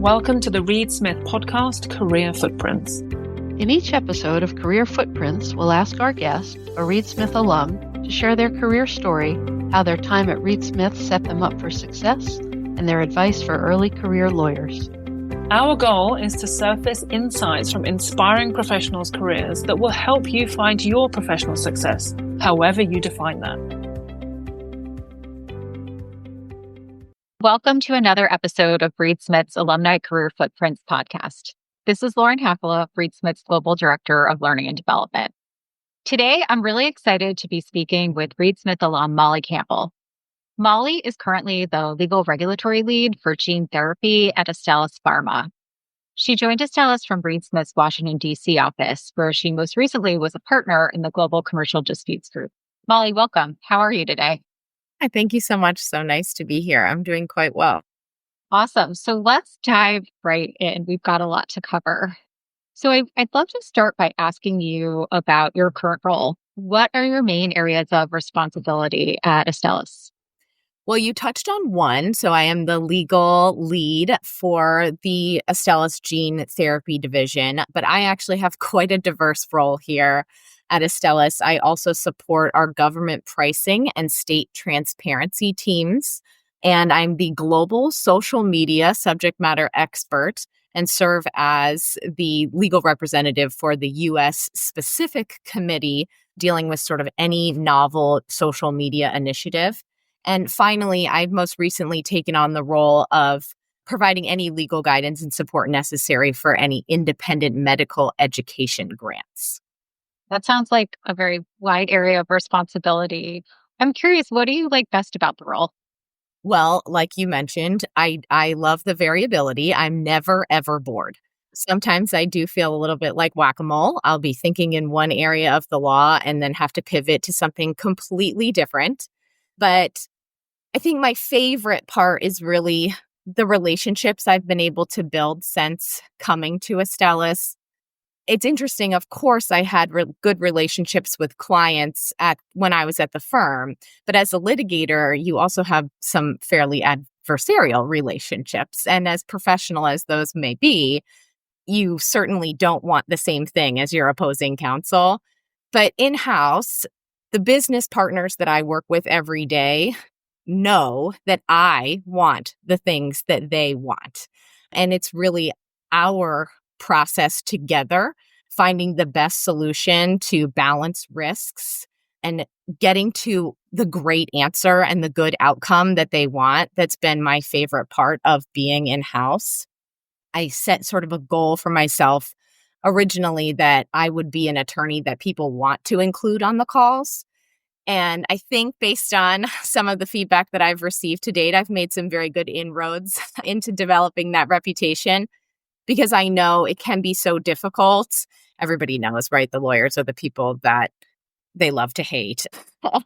Welcome to the Reed Smith podcast, Career Footprints. In each episode of Career Footprints, we'll ask our guest, a Reed Smith alum, to share their career story, how their time at Reed Smith set them up for success, and their advice for early career lawyers. Our goal is to surface insights from inspiring professionals' careers that will help you find your professional success, however you define that. Welcome to another episode of Reed Smith's Alumni Career Footprints podcast. This is Lauren Hakala, Reed Smith's Global Director of Learning and Development. Today, I'm really excited to be speaking with Reed Smith alum Molly Campbell. Molly is currently the legal regulatory lead for gene therapy at Astellas Pharma. She joined Astellas from Reed Smith's Washington, D.C. office, where she most recently was a partner in the Global Commercial Disputes Group. Molly, welcome. How are you today? Hi, thank you so much. So nice to be here. I'm doing quite well. Awesome. So let's dive right in. We've got a lot to cover. So I'd love to start by asking you about your current role. What are your main areas of responsibility at Astellas? Well, you touched on one. So I am the legal lead for the Astellas Gene Therapy Division, but I actually have quite a diverse role here at Astellas. I also support our government pricing and state transparency teams, and I'm the global social media subject matter expert and serve as the legal representative for the U.S. specific committee dealing with sort of any novel social media initiative. And finally, I've most recently taken on the role of providing any legal guidance and support necessary for any independent medical education grants. That sounds like a very wide area of responsibility. I'm curious, what do you like best about the role? Well, like you mentioned, I love the variability. I'm never, ever bored. Sometimes I do feel a little bit like whack-a-mole. I'll be thinking in one area of the law and then have to pivot to something completely different. But I think my favorite part is really the relationships I've been able to build since coming to Astellas. It's interesting, of course, I had good relationships with clients when I was at the firm, but as a litigator, you also have some fairly adversarial relationships. And as professional as those may be, you certainly don't want the same thing as your opposing counsel. But in-house, the business partners that I work with every day know that I want the things that they want. And it's really our process together, finding the best solution to balance risks and getting to the great answer and the good outcome that they want. That's been my favorite part of being in-house. I set sort of a goal for myself originally that I would be an attorney that people want to include on the calls. And I think based on some of the feedback that I've received to date, I've made some very good inroads into developing that reputation, because I know it can be so difficult. Everybody knows, right? The lawyers are the people that they love to hate.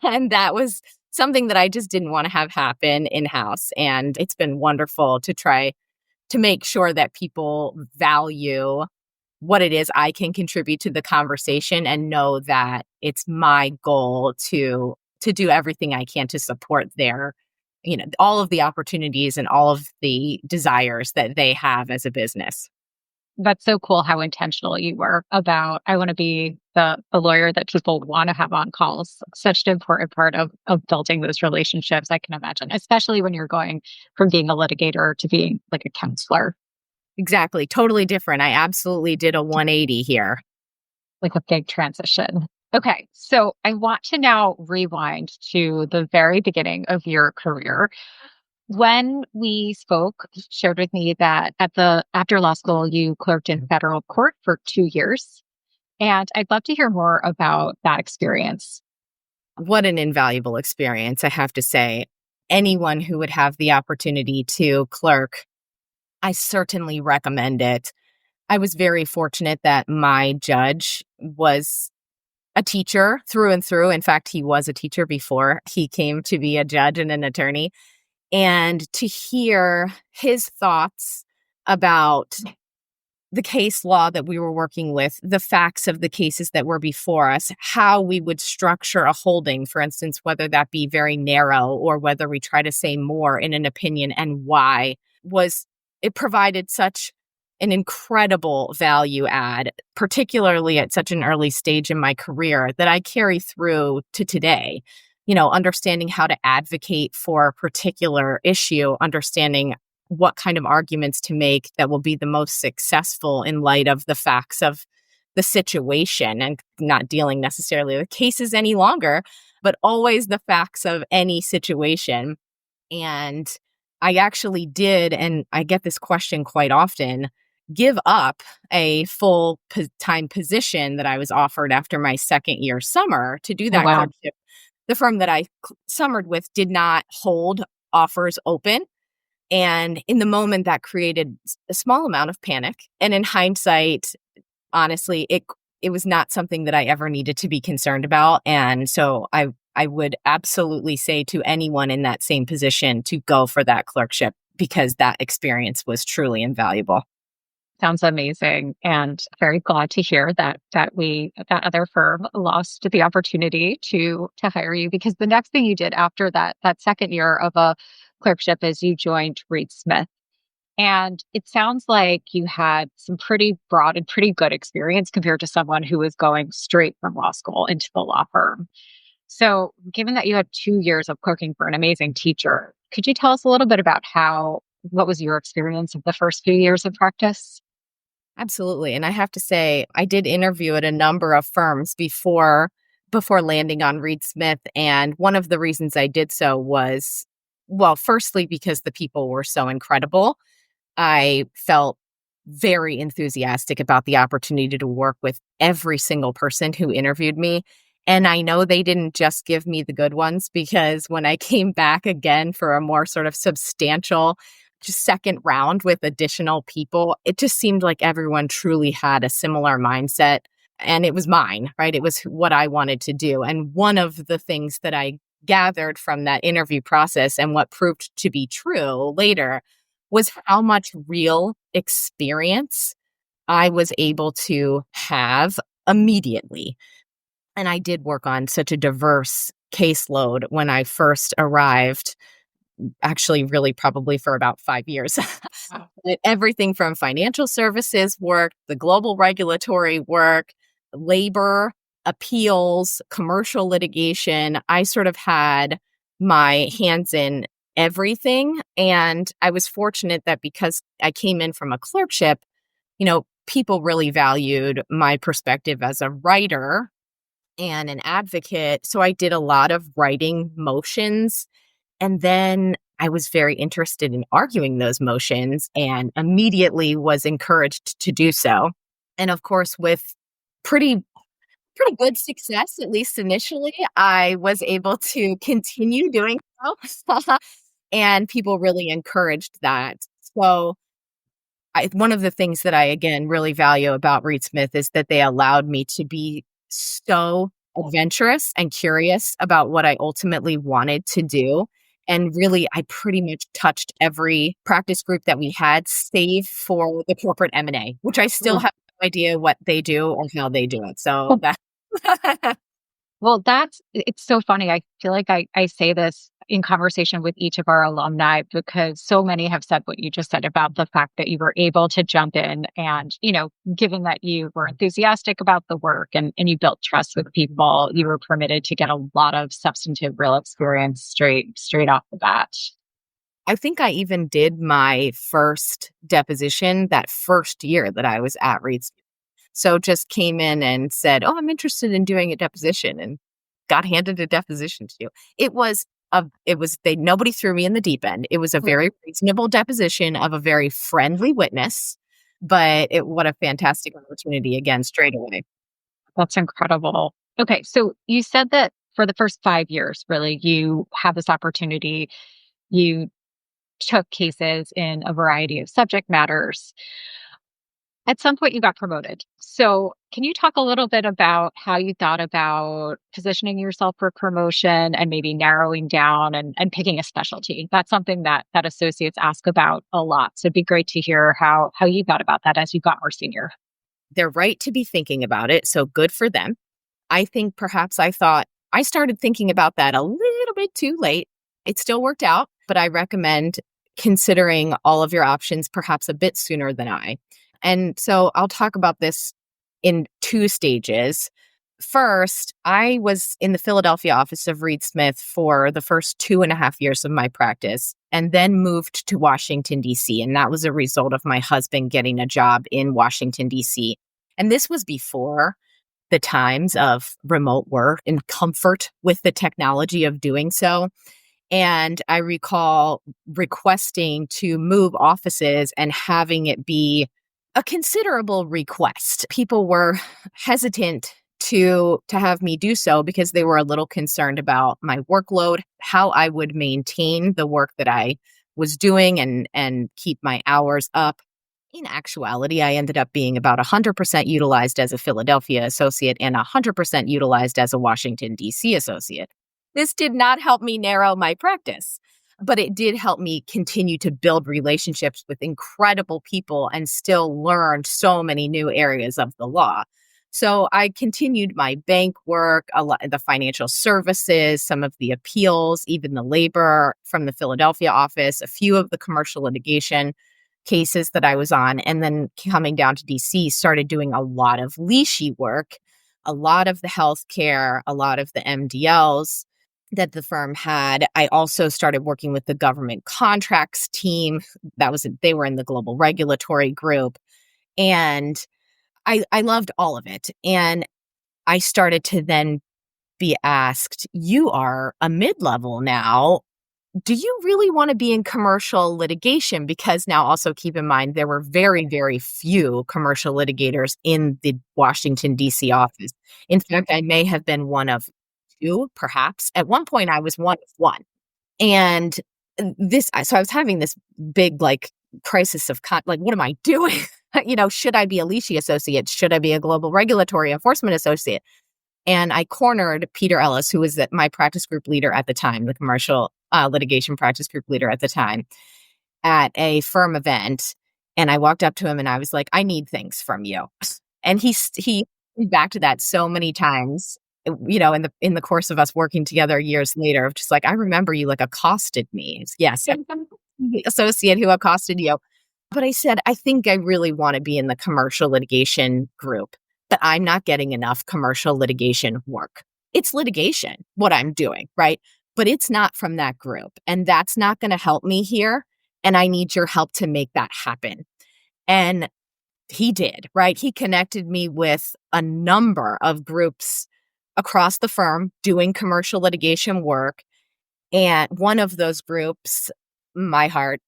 And that was something that I just didn't want to have happen in-house. And it's been wonderful to try to make sure that people value what it is I can contribute to the conversation and know that it's my goal to do everything I can to support their, all of the opportunities and all of the desires that they have as a business. That's so cool how intentional you were about, I want to be the lawyer that people want to have on calls. Such an important part of building those relationships, I can imagine, especially when you're going from being a litigator to being like a counselor. Exactly. Totally different. I absolutely did a 180 here. Like a big transition. Okay. So I want to now rewind to the very beginning of your career. When we spoke, you shared with me that after law school, you clerked in federal court for 2 years. And I'd love to hear more about that experience. What an invaluable experience, I have to say. Anyone who would have the opportunity to clerk, I certainly recommend it. I was very fortunate that my judge was a teacher through and through. In fact, he was a teacher before he came to be a judge and an attorney. And to hear his thoughts about the case law that we were working with, the facts of the cases that were before us, how we would structure a holding, for instance, whether that be very narrow or whether we try to say more in an opinion and why, was it provided such an incredible value add, particularly at such an early stage in my career, that I carry through to today. Understanding how to advocate for a particular issue, understanding what kind of arguments to make that will be the most successful in light of the facts of the situation, and not dealing necessarily with cases any longer, but always the facts of any situation. And I actually did, and I get this question quite often, give up a full-time position that I was offered after my second year summer to do Oh, that wow. clerkship. The firm that I summered with did not hold offers open. And in the moment, that created a small amount of panic. And in hindsight, honestly, it was not something that I ever needed to be concerned about. And so I would absolutely say to anyone in that same position to go for that clerkship, because that experience was truly invaluable. Sounds amazing, and very glad to hear that other firm lost the opportunity to hire you, because the next thing you did after that second year of a clerkship is you joined Reed Smith. And it sounds like you had some pretty broad and pretty good experience compared to someone who was going straight from law school into the law firm. So, given that you had 2 years of clerking for an amazing teacher, could you tell us a little bit about what was your experience of the first few years of practice? Absolutely. And I have to say, I did interview at a number of firms before landing on Reed Smith. And one of the reasons I did so was, well, firstly, because the people were so incredible. I felt very enthusiastic about the opportunity to work with every single person who interviewed me. And I know they didn't just give me the good ones, because when I came back again for a more sort of substantial just second round with additional people, it just seemed like everyone truly had a similar mindset. And it was mine, right? It was what I wanted to do. And one of the things that I gathered from that interview process, and what proved to be true later, was how much real experience I was able to have immediately. And I did work on such a diverse caseload when I first arrived, actually, really probably for about 5 years. Wow. Everything from financial services work, the global regulatory work, labor, appeals, commercial litigation. I sort of had my hands in everything. And I was fortunate that because I came in from a clerkship, people really valued my perspective as a writer and an advocate. So I did a lot of writing motions. And then I was very interested in arguing those motions, and immediately was encouraged to do so. And of course, with pretty good success, at least initially, I was able to continue doing so. And people really encouraged that. So one of the things that I, again, really value about Reed Smith is that they allowed me to be so adventurous and curious about what I ultimately wanted to do. And really, I pretty much touched every practice group that we had, save for the corporate M&A, which I still have no idea what they do or how they do it. So that Well, it's so funny. I feel like I say this in conversation with each of our alumni, because so many have said what you just said about the fact that you were able to jump in and, given that you were enthusiastic about the work and you built trust with people, you were permitted to get a lot of substantive real experience straight off the bat. I think I even did my first deposition that first year that I was at Reed. So just came in and said, "Oh, I'm interested in doing a deposition," and got handed a deposition to do. Nobody threw me in the deep end. It was a very reasonable deposition of a very friendly witness, but what a fantastic opportunity again, straight away. That's incredible. Okay, so you said that for the first 5 years, really, you had this opportunity. You took cases in a variety of subject matters. At some point, you got promoted. So, can you talk a little bit about how you thought about positioning yourself for promotion and maybe narrowing down and picking a specialty? That's something that associates ask about a lot. So, it'd be great to hear how you thought about that as you got more senior. They're right to be thinking about it, so good for them. I think perhaps I started thinking about that a little bit too late. It still worked out, but I recommend considering all of your options perhaps a bit sooner than I. And so I'll talk about this in two stages. First, I was in the Philadelphia office of Reed Smith for the first 2.5 years of my practice, and then moved to Washington, D.C. And that was a result of my husband getting a job in Washington, D.C. And this was before the times of remote work and comfort with the technology of doing so. And I recall requesting to move offices and having it be a considerable request. People were hesitant to have me do so because they were a little concerned about my workload, how I would maintain the work that I was doing and keep my hours up. In actuality, I ended up being about 100% utilized as a Philadelphia associate and 100% utilized as a Washington, D.C. associate. This did not help me narrow my practice, but it did help me continue to build relationships with incredible people and still learn so many new areas of the law. So I continued my bank work, a lot, the financial services, some of the appeals, even the labor from the Philadelphia office, a few of the commercial litigation cases that I was on, and then coming down to DC, started doing a lot of leashy work, a lot of the healthcare, a lot of the MDLs that the firm had. I also started working with the government contracts team. They were in the global regulatory group. And I loved all of it. And I started to then be asked, you are a mid-level now. Do you really want to be in commercial litigation? Because now also keep in mind, there were very, very few commercial litigators in the Washington, D.C. office. In fact, I may have been one of two, perhaps. At one point, I was one of one. And so I was having this big, crisis of, what am I doing? Should I be a leashy associate? Should I be a global regulatory enforcement associate? And I cornered Peter Ellis, who was my practice group leader at the time, the commercial litigation practice group leader at the time, at a firm event. And I walked up to him and I was like, I need things from you. And he went back to that so many times, in the course of us working together years later, of just I remember you accosted me. Yes, the associate who accosted you. But I said, I think I really want to be in the commercial litigation group, but I'm not getting enough commercial litigation work. It's litigation, what I'm doing, right? But it's not from that group. And that's not going to help me here. And I need your help to make that happen. And he did, right? He connected me with a number of groups across the firm doing commercial litigation work. And one of those groups, my heart,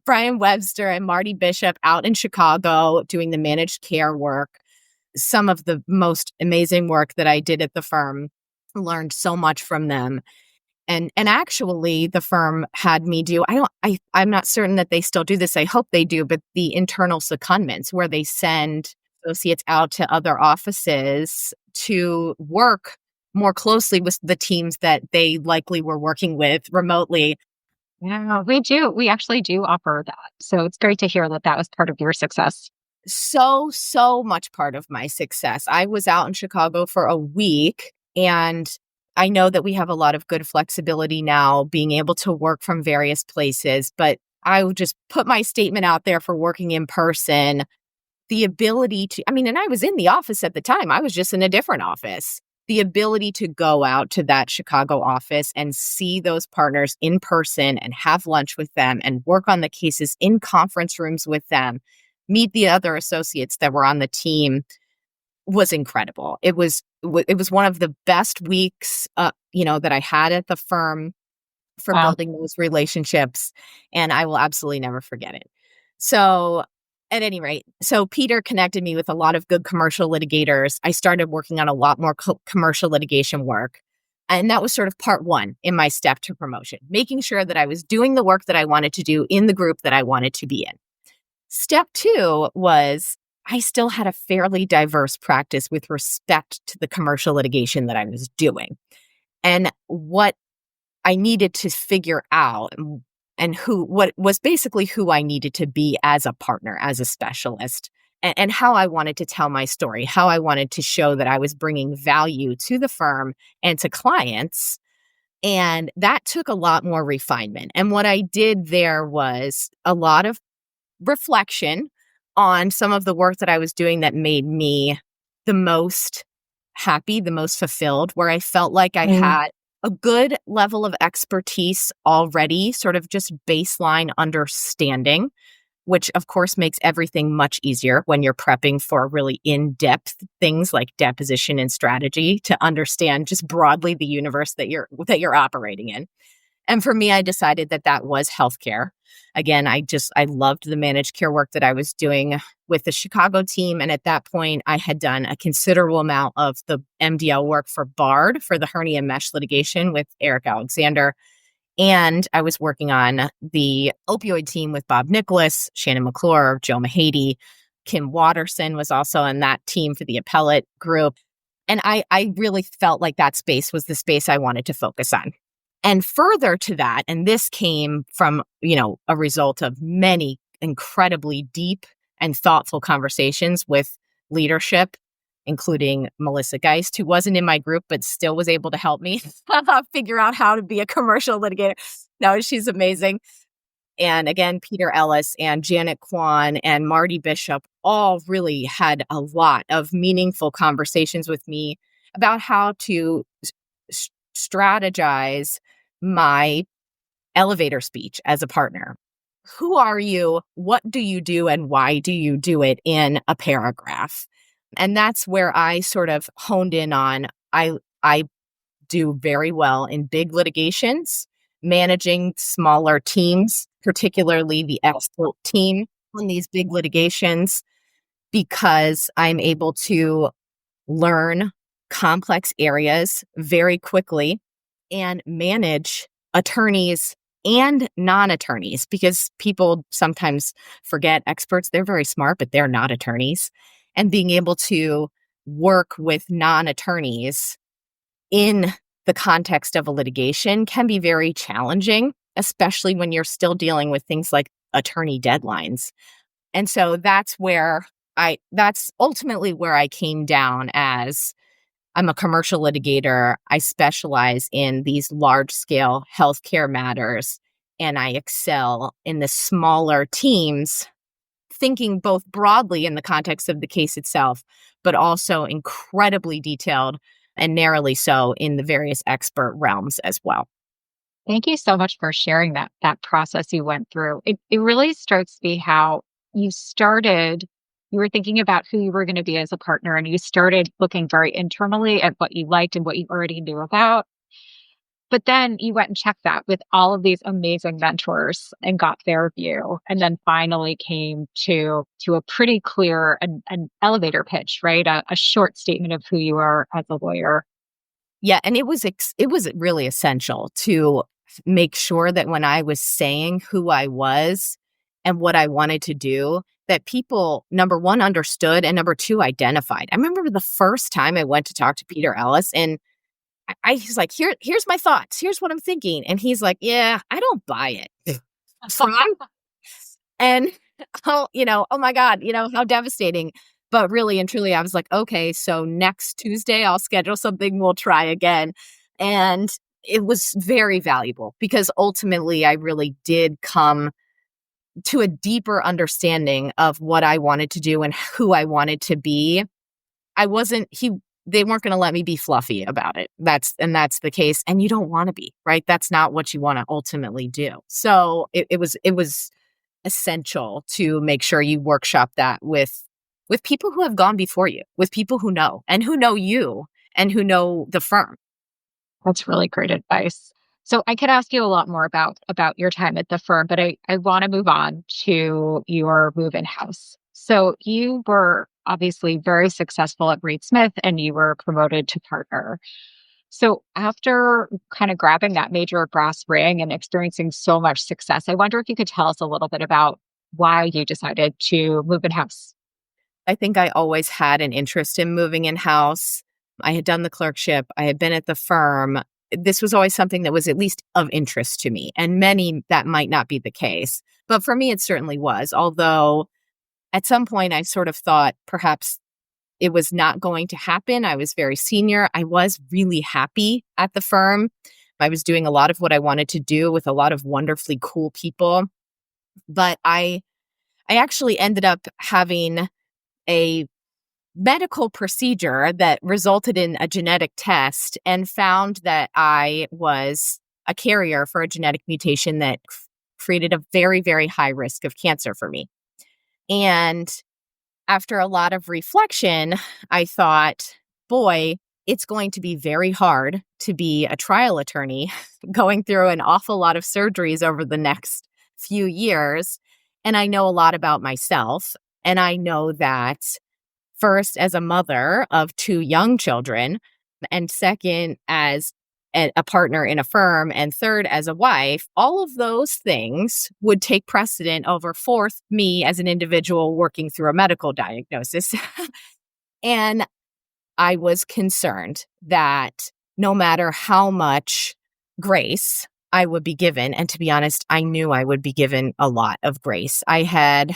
Brian Webster and Marty Bishop out in Chicago doing the managed care work. Some of the most amazing work that I did at the firm, learned so much from them. And actually the firm had me do, I'm not certain that they still do this. I hope they do, but the internal secondments where they send associates out to other offices to work more closely with the teams that they likely were working with remotely. Yeah, we do. We actually do offer that. So it's great to hear that that was part of your success. So much part of my success. I was out in Chicago for a week, and I know that we have a lot of good flexibility now, being able to work from various places, but I would just put my statement out there for working in person. The ability to, and I was in the office at the time. I was just in a different office. The ability to go out to that Chicago office and see those partners in person and have lunch with them and work on the cases in conference rooms with them, meet the other associates that were on the team, was incredible. It was one of the best weeks, that I had at the firm for building those relationships, and I will absolutely never forget it. So at any rate, so Peter connected me with a lot of good commercial litigators. I started working on a lot more commercial litigation work. And that was sort of part one in my step to promotion, making sure that I was doing the work that I wanted to do in the group that I wanted to be in. Step two was I still had a fairly diverse practice with respect to the commercial litigation that I was doing. And what I needed to figure out and what was basically who I needed to be as a partner, as a specialist, and how I wanted to tell my story, how I wanted to show that I was bringing value to the firm and to clients And that took a lot more refinement. And what I did there was a lot of reflection on some of the work that I was doing that made me the most happy, the most fulfilled, where I felt like I had a good level of expertise already, sort of just baseline understanding, which of course makes everything much easier when you're prepping for really in-depth things like deposition and strategy to understand just broadly the universe that you're operating in. And for me, I decided that that was healthcare. Again, I loved the managed care work that I was doing with the Chicago team. And at that point, I had done a considerable amount of the MDL work for BARD, for the hernia mesh litigation with Eric Alexander. And I was working on the opioid team with Bob Nicholas, Shannon McClure, Joe Mahady. Kim Watterson was also on that team for the appellate group. And I really felt like that space was the space I wanted to focus on. And further to that, and this came from, a result of many incredibly deep and thoughtful conversations with leadership, including Melissa Geist, who wasn't in my group, but still was able to help me figure out how to be a commercial litigator. No, she's amazing. And again, Peter Ellis and Janet Kwan and Marty Bishop all really had a lot of meaningful conversations with me about how to strategize my elevator speech as a partner. Who are you? What do you do? And why do you do it in a paragraph? And that's where I sort of honed in on, I do very well in big litigations, managing smaller teams, particularly the expert team on these big litigations, because I'm able to learn complex areas very quickly and manage attorneys and non-attorneys, because people sometimes forget experts. They're very smart, but they're not attorneys. And being able to work with non-attorneys in the context of a litigation can be very challenging, especially when you're still dealing with things like attorney deadlines. And so that's ultimately where I came down as I'm a commercial litigator. I specialize in these large-scale healthcare matters, and I excel in the smaller teams, thinking both broadly in the context of the case itself, but also incredibly detailed and narrowly so in the various expert realms as well. Thank you so much for sharing that process you went through. It really strikes me how you were thinking about who you were going to be as a partner, and you started looking very internally at what you liked and what you already knew about. But then you went and checked that with all of these amazing mentors and got their view, and then finally came to a pretty clear an elevator pitch, right? A short statement of who you are as a lawyer. Yeah, and it was really essential to make sure that when I was saying who I was and what I wanted to do, that people, number one, understood, and number two, identified. I remember the first time I went to talk to Peter Ellis, and he's like, here's my thoughts. Here's what I'm thinking. And he's like, yeah, I don't buy it. And, oh my God, how devastating. But really and truly, I was like, okay, so next Tuesday, I'll schedule something. We'll try again. And it was very valuable because ultimately I really did come to a deeper understanding of what I wanted to do and who I wanted to be. They weren't going to let me be fluffy about it. That's the case. And you don't want to be, right? That's not what you want to ultimately do. So it was essential to make sure you workshop that with people who have gone before you, with people who know you and who know the firm. That's really great advice. So I could ask you a lot more about your time at the firm, but I want to move on to your move in-house. So you were obviously very successful at Reed Smith and you were promoted to partner. So after kind of grabbing that major brass ring and experiencing so much success, I wonder if you could tell us a little bit about why you decided to move in-house. I think I always had an interest in moving in-house. I had done the clerkship. I had been at the firm. This was always something that was at least of interest to me. And many, that might not be the case. But for me, it certainly was. Although at some point, I sort of thought perhaps it was not going to happen. I was very senior. I was really happy at the firm. I was doing a lot of what I wanted to do with a lot of wonderfully cool people. But I actually ended up having a medical procedure that resulted in a genetic test and found that I was a carrier for a genetic mutation that created a very, very high risk of cancer for me. And after a lot of reflection, I thought, boy, it's going to be very hard to be a trial attorney going through an awful lot of surgeries over the next few years. And I know a lot about myself. And I know that first, as a mother of two young children, and second, as a partner in a firm, and third, as a wife, all of those things would take precedent over fourth, me as an individual working through a medical diagnosis. And I was concerned that no matter how much grace I would be given, and to be honest, I knew I would be given a lot of grace. I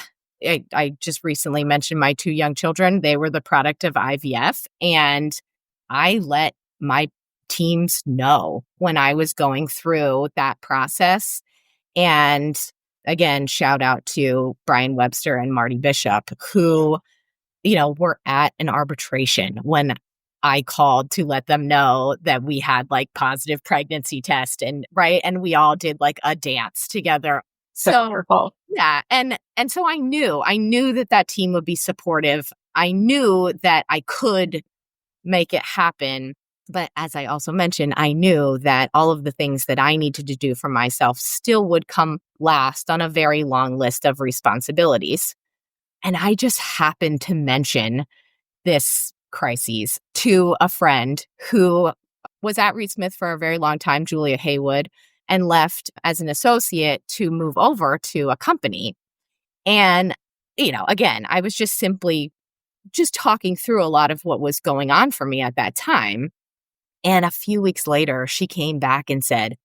just recently mentioned my two young children. They were the product of IVF, and I let my teams know when I was going through that process. And again, shout out to Brian Webster and Marty Bishop, who, were at an arbitration when I called to let them know that we had like positive pregnancy test and we all did like a dance together. So wonderful. Yeah. And so I knew that team would be supportive. I knew that I could make it happen. But as I also mentioned, I knew that all of the things that I needed to do for myself still would come last on a very long list of responsibilities. And I just happened to mention this crises to a friend who was at Reed Smith for a very long time, Julia Haywood, and left as an associate to move over to a company. And, again, I was just simply talking through a lot of what was going on for me at that time. And a few weeks later, she came back and said,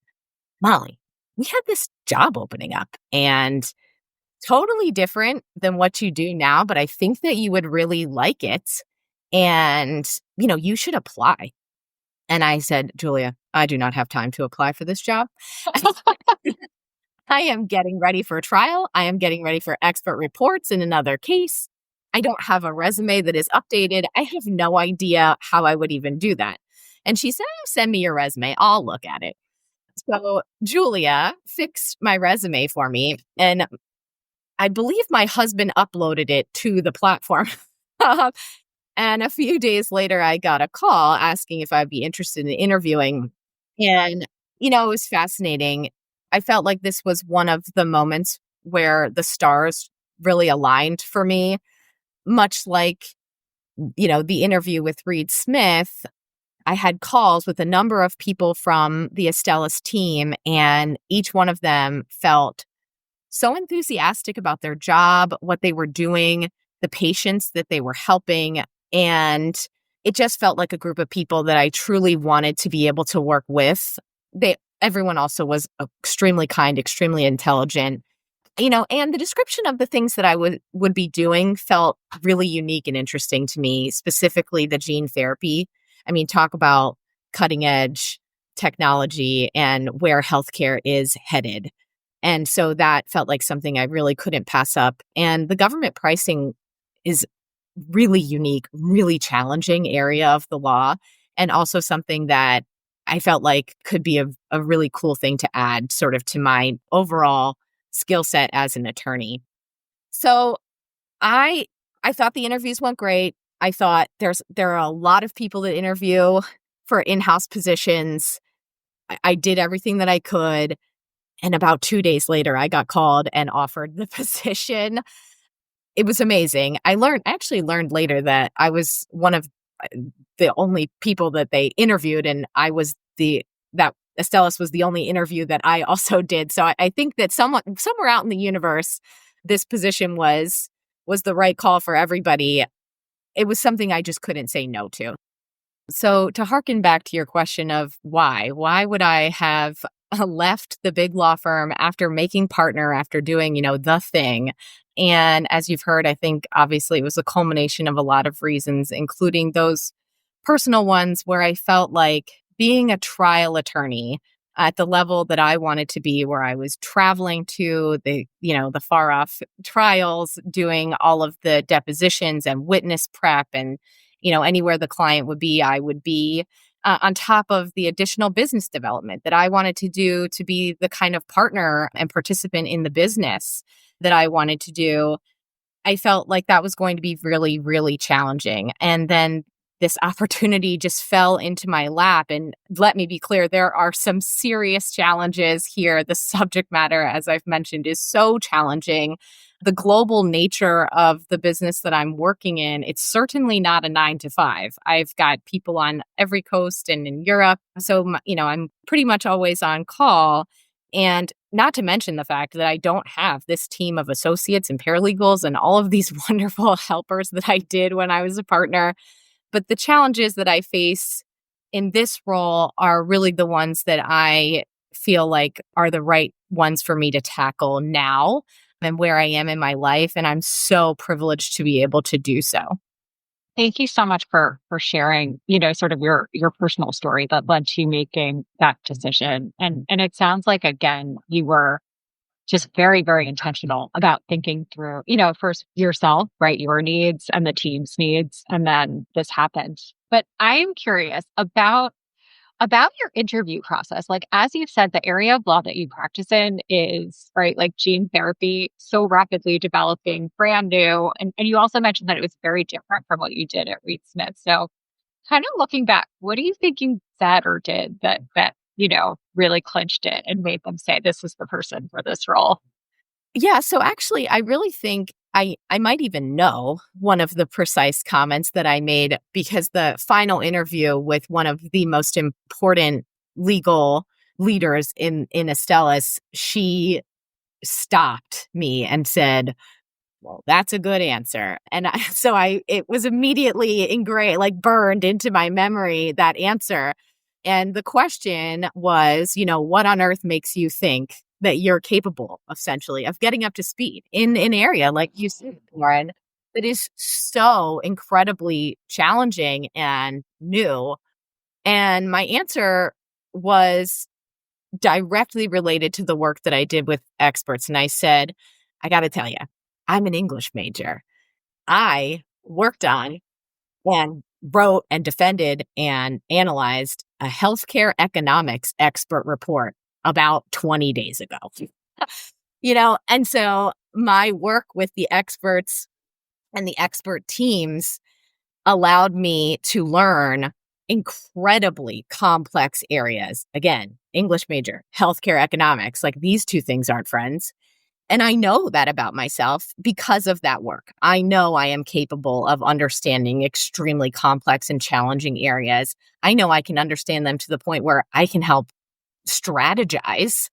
Molly, we had this job opening up and totally different than what you do now, but I think that you would really like it. And, you should apply. And I said, Julia, I do not have time to apply for this job. I am getting ready for a trial. I am getting ready for expert reports in another case. I don't have a resume that is updated. I have no idea how I would even do that. And she said, send me your resume. I'll look at it. So Julia fixed my resume for me. And I believe my husband uploaded it to the platform. And a few days later, I got a call asking if I'd be interested in interviewing. And, it was fascinating. I felt like this was one of the moments where the stars really aligned for me, much like, the interview with Reed Smith. I had calls with a number of people from the Astellas team, and each one of them felt so enthusiastic about their job, what they were doing, the patients that they were helping. And it just felt like a group of people that I truly wanted to be able to work with. Everyone also was extremely kind, extremely intelligent, and the description of the things that I would be doing felt really unique and interesting to me, specifically the gene therapy. I mean, talk about cutting edge technology and where healthcare is headed. And so that felt like something I really couldn't pass up. And the government pricing is really unique, really challenging area of the law, and also something that I felt like could be a really cool thing to add sort of to my overall skill set as an attorney. So I thought the interviews went great. I thought there are a lot of people that interview for in-house positions. I did everything that I could. And about 2 days later, I got called and offered the position. It was amazing. I actually learned later that I was one of the only people that they interviewed, and I was that Astellas was the only interview that I also did. So I think that somewhere out in the universe, this position was the right call for everybody. It was something I just couldn't say no to. So to harken back to your question of why would I have left the big law firm after making partner, after doing, the thing? And as you've heard, I think obviously it was a culmination of a lot of reasons, including those personal ones where I felt like being a trial attorney, at the level that I wanted to be, where I was traveling to the far off trials, doing all of the depositions and witness prep, and anywhere the client would be, I would be, on top of the additional business development that I wanted to do, to be the kind of partner and participant in the business that I wanted to do. I felt like that was going to be really, really challenging. And then this opportunity just fell into my lap. And let me be clear, there are some serious challenges here. The subject matter, as I've mentioned, is so challenging. The global nature of the business that I'm working in, it's certainly not a 9 to 5. I've got people on every coast and in Europe. So, I'm pretty much always on call. And not to mention the fact that I don't have this team of associates and paralegals and all of these wonderful helpers that I did when I was a partner. But the challenges that I face in this role are really the ones that I feel like are the right ones for me to tackle now and where I am in my life. And I'm so privileged to be able to do so. Thank you so much for sharing, sort of your personal story that led to making that decision. And it sounds like, again, you were just very, very intentional about thinking through, first yourself, right? Your needs and the team's needs. And then this happened. But I'm curious about your interview process. Like, as you've said, the area of law that you practice in is, right, like gene therapy, so rapidly developing, brand new. And you also mentioned that it was very different from what you did at Reed Smith. So kind of looking back, what do you think you said or did that really clinched it and made them say, this is the person for this role? Yeah, so actually, I really think I might even know one of the precise comments that I made, because the final interview with one of the most important legal leaders in Estellas, she stopped me and said, well, that's a good answer. And it was immediately ingrained, like burned into my memory, that answer. And the question was, what on earth makes you think that you're capable, essentially, of getting up to speed in an area, like you said, Lauren, that is so incredibly challenging and new? And my answer was directly related to the work that I did with experts. And I said, I got to tell you, I'm an English major. I worked on and wrote and defended and analyzed a healthcare economics expert report about 20 days ago. And so my work with the experts and the expert teams allowed me to learn incredibly complex areas. Again, English major, healthcare economics, like these two things aren't friends. And I know that about myself because of that work. I know I am capable of understanding extremely complex and challenging areas. I know I can understand them to the point where I can help strategize,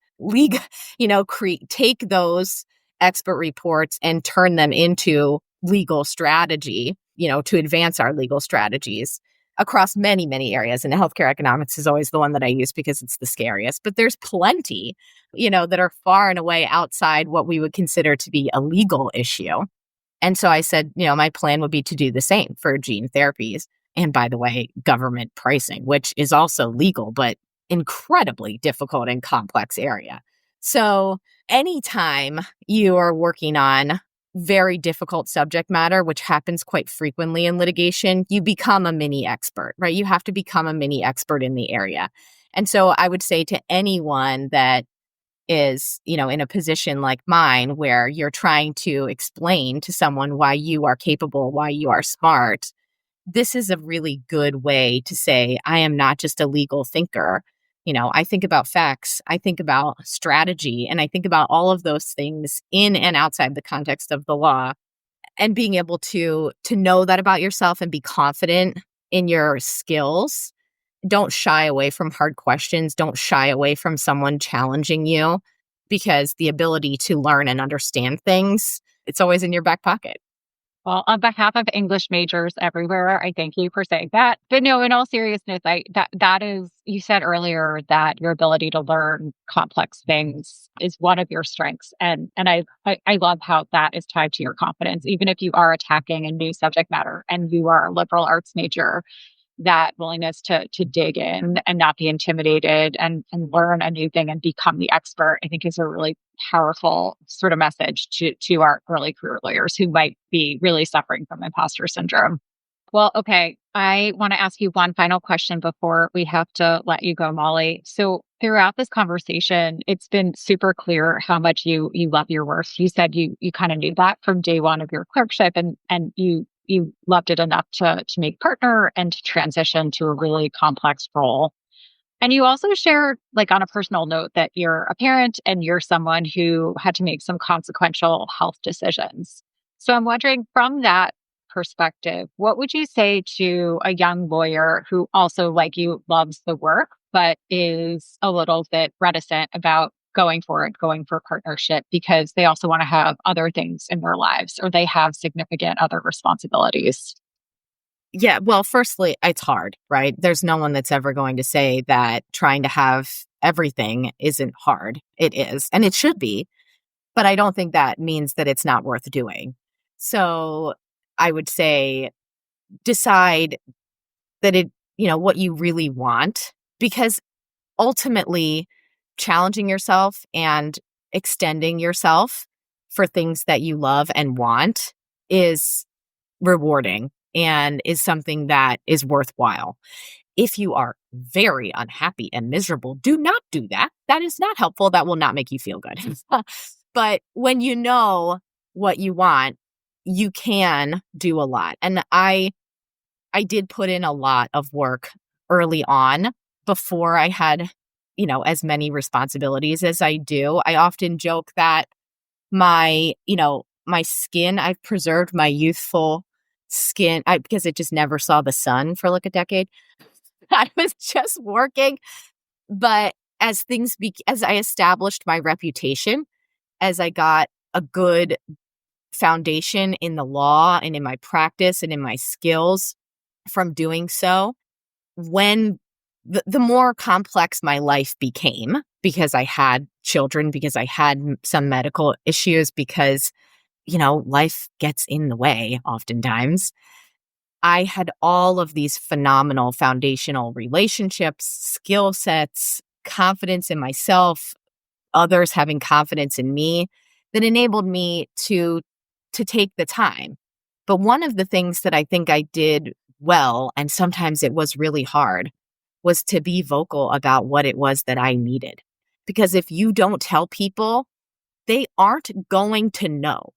take those expert reports and turn them into legal strategy, to advance our legal strategies across many, many areas. And healthcare economics is always the one that I use because it's the scariest. But there's plenty, that are far and away outside what we would consider to be a legal issue. And so I said, my plan would be to do the same for gene therapies. And by the way, government pricing, which is also legal, but incredibly difficult and complex area. So anytime you are working on very difficult subject matter, which happens quite frequently in litigation, you become a mini expert, right? You have to become a mini expert in the area. And so I would say to anyone that is, in a position like mine, where you're trying to explain to someone why you are capable, why you are smart, this is a really good way to say, I am not just a legal thinker. I think about facts, I think about strategy, and I think about all of those things in and outside the context of the law. And being able to know that about yourself and be confident in your skills. Don't shy away from hard questions. Don't shy away from someone challenging you, because the ability to learn and understand things, it's always in your back pocket. Well, on behalf of English majors everywhere, I thank you for saying that. But no, in all seriousness, that is, you said earlier that your ability to learn complex things is one of your strengths. And I love how that is tied to your confidence. Even if you are attacking a new subject matter and you are a liberal arts major, that willingness to dig in and not be intimidated and learn a new thing and become the expert, I think is a really powerful sort of message to our early career lawyers who might be really suffering from imposter syndrome. Well, okay. I want to ask you one final question before we have to let you go, Molly. So throughout this conversation, it's been super clear how much you love your work. You said you kind of knew that from day one of your clerkship, and you loved it enough to make partner and to transition to a really complex role. And you also shared, like on a personal note, that you're a parent and you're someone who had to make some consequential health decisions. So I'm wondering, from that perspective, what would you say to a young lawyer who also, like you, loves the work, but is a little bit reticent about going for partnership because they also want to have other things in their lives or they have significant other responsibilities? Yeah, well, firstly, it's hard, right? There's no one that's ever going to say that trying to have everything isn't hard. It is, and it should be, but I don't think that means that it's not worth doing. So I would say decide that what you really want, because ultimately challenging yourself and extending yourself for things that you love and want is rewarding and is something that is worthwhile. If you are very unhappy and miserable, do not do that. That is not helpful. That will not make you feel good. But when you know what you want, you can do a lot. And I did put in a lot of work early on before I had, as many responsibilities as I do. I often joke that my skin, I've preserved my youthful skin because it just never saw the sun for like a decade. I was just working. But as I established my reputation, as I got a good foundation in the law and in my practice and in my skills from doing so, when the more complex my life became, because I had children, because I had some medical issues, because, life gets in the way oftentimes, I had all of these phenomenal foundational relationships, skill sets, confidence in myself, others having confidence in me that enabled me to take the time. But one of the things that I think I did well, and sometimes it was really hard, was to be vocal about what it was that I needed. Because if you don't tell people, they aren't going to know.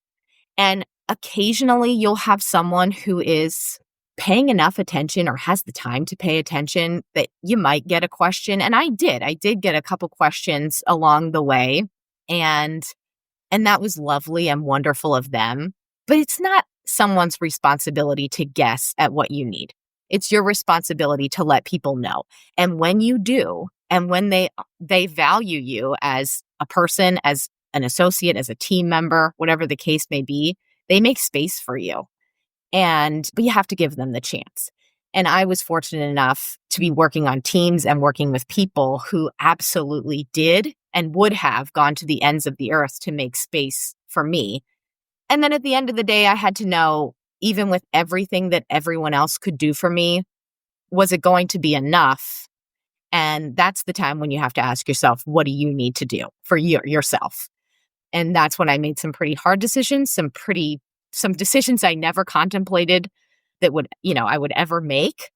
And occasionally you'll have someone who is paying enough attention or has the time to pay attention that you might get a question. And I did get a couple questions along the way. And that was lovely and wonderful of them. But it's not someone's responsibility to guess at what you need. It's your responsibility to let people know. And when you do, and when they value you as a person, as an associate, as a team member, whatever the case may be, they make space for you. But you have to give them the chance. And I was fortunate enough to be working on teams and working with people who absolutely did and would have gone to the ends of the earth to make space for me. And then at the end of the day, I had to know, even with everything that everyone else could do for me, was it going to be enough? And that's the time when you have to ask yourself, what do you need to do for yourself? And that's when I made some pretty hard decisions, some decisions I never contemplated that I would ever make.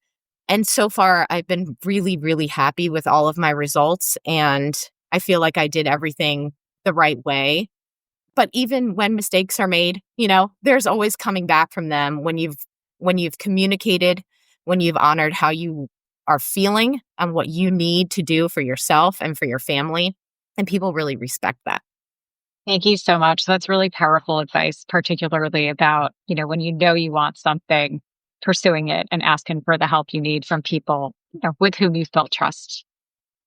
And so far, I've been really, really happy with all of my results. And I feel like I did everything the right way. But even when mistakes are made, there's always coming back from them when you've communicated, when you've honored how you are feeling and what you need to do for yourself and for your family. And people really respect that. Thank you so much. That's really powerful advice, particularly about, when you want something, pursuing it and asking for the help you need from people with whom you've built trust.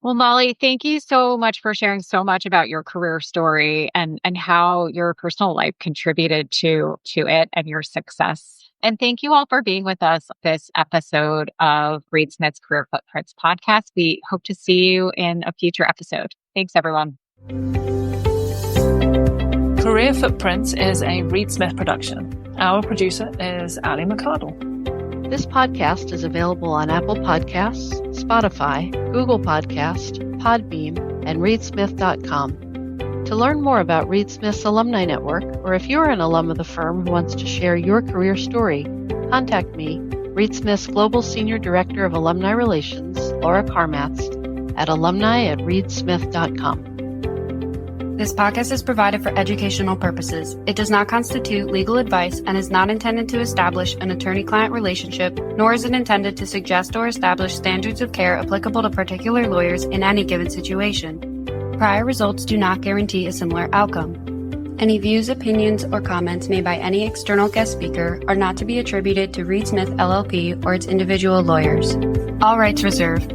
Well, Molly, thank you so much for sharing so much about your career story and how your personal life contributed to it and your success. And thank you all for being with us this episode of Reed Smith's Career Footprints podcast. We hope to see you in a future episode. Thanks, everyone. Career Footprints is a Reed Smith production. Our producer is Ali McCardle. This podcast is available on Apple Podcasts, Spotify, Google Podcast, Podbean, and reedsmith.com. To learn more about Reed Smith's Alumni Network, or if you're an alum of the firm who wants to share your career story, contact me, Reed Smith's Global Senior Director of Alumni Relations, Laura Karmatz, at alumni@reedsmith.com. This podcast is provided for educational purposes. It does not constitute legal advice and is not intended to establish an attorney-client relationship, nor is it intended to suggest or establish standards of care applicable to particular lawyers in any given situation. Prior results do not guarantee a similar outcome. Any views, opinions, or comments made by any external guest speaker are not to be attributed to Reed Smith LLP or its individual lawyers. All rights reserved.